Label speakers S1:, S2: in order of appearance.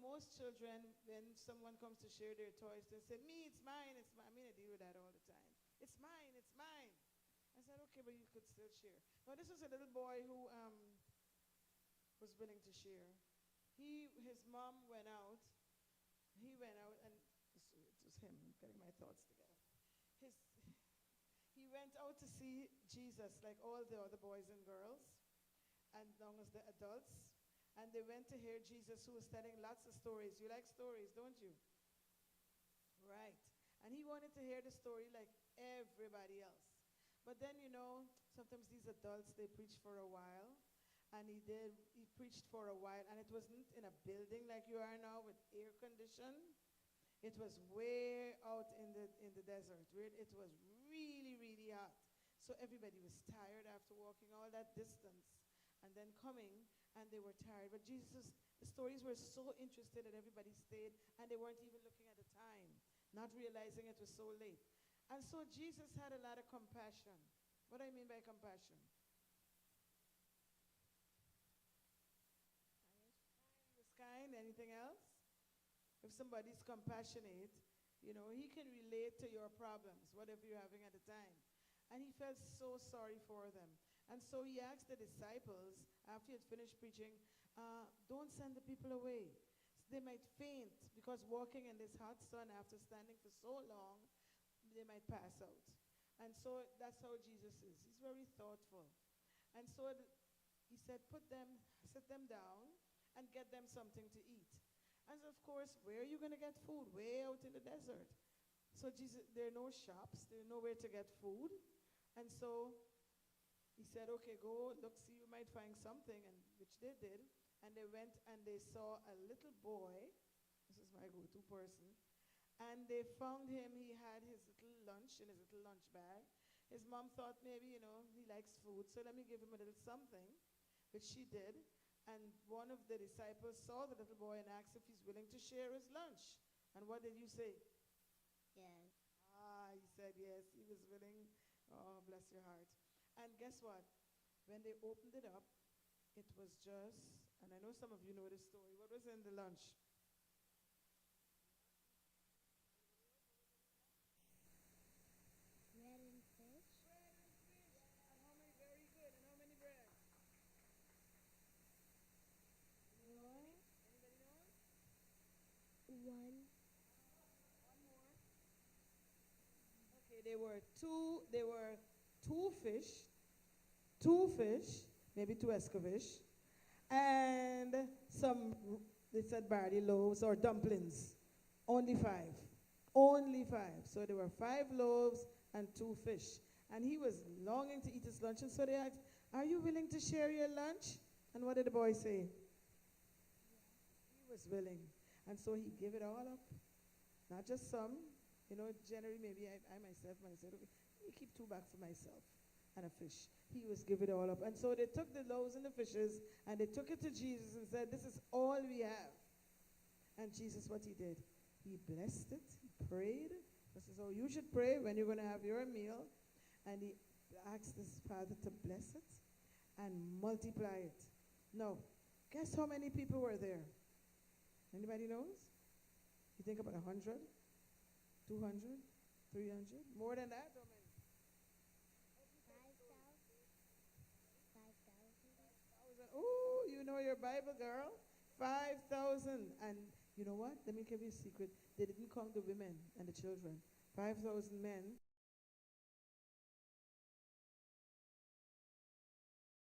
S1: most children, when someone comes to share their toys, they say, me, it's mine, it's mine. I mean, I deal with that all the time. It's mine, it's mine. I said, okay, but you could still share. Now, this was a little boy who was willing to share. His mom went out. He went out, and it was him. I'm getting my thoughts together. His, he went out to see Jesus, like all the other boys and girls, and long as the adults. And they went to hear Jesus, who was telling lots of stories. You like stories, don't you? Right. And he wanted to hear the story like everybody else. But then, sometimes these adults, they preach for a while. And he preached for a while. And it wasn't in a building like you are now with air condition. It was way out in the desert, where it was really, really hot. So everybody was tired after walking all that distance and then coming, and they were tired. But the stories were so interesting that everybody stayed, and they weren't even looking at the time, not realizing it was so late. And so Jesus had a lot of compassion. What do I mean by compassion? He was kind. Anything else? If somebody's compassionate, he can relate to your problems, whatever you're having at the time. And he felt so sorry for them. And so he asked the disciples, after he had finished preaching, don't send the people away. They might faint, because walking in this hot sun after standing for so long, they might pass out. And so that's how Jesus is. He's very thoughtful. And so he said, sit them down and get them something to eat. And of course, where are you going to get food? Way out in the desert. So there are no shops. There's nowhere to get food. And so he said, okay, go look, see, you might find something, and which they did. And they went and they saw a little boy. This is my go-to person. And they found him. He had his little lunch in his little lunch bag. His mom thought maybe, he likes food, so let me give him a little something, which she did. And one of the disciples saw the little boy and asked if he's willing to share his lunch. And what did you say?
S2: Yes.
S1: He said yes, he was willing. Oh, bless your heart. And guess what? When they opened it up, it was just, and I know some of you know this story. What was in the lunch?
S2: Bread and fish.
S1: Bread and fish. And how many? Very good. And how many bread?
S2: Four.
S1: Anybody knows?
S2: One.
S1: One more. Okay, there were two fish, maybe two escofish, and they said barley loaves or dumplings. Only five. Only five. So there were 5 loaves and 2 fish. And he was longing to eat his lunch, and so they asked, are you willing to share your lunch? And what did the boy say? He was willing. And so he gave it all up. Not just some. Generally, maybe I myself might say, okay, let me keep 2 back for myself and a fish. He was give it all up. And so they took the loaves and the fishes, and they took it to Jesus and said, this is all we have. And Jesus, what he did? He blessed it. He prayed. This is how you should pray when you're going to have your meal. And he asked his Father to bless it and multiply it. Now, guess how many people were there? Anybody knows? You think about 100, 200, 300, more than that? How many?
S2: 5,000. 5,000.
S1: Oh, you know your Bible, girl. 5,000. And you know what? Let me give you a secret. They didn't count the women and the children. 5,000 men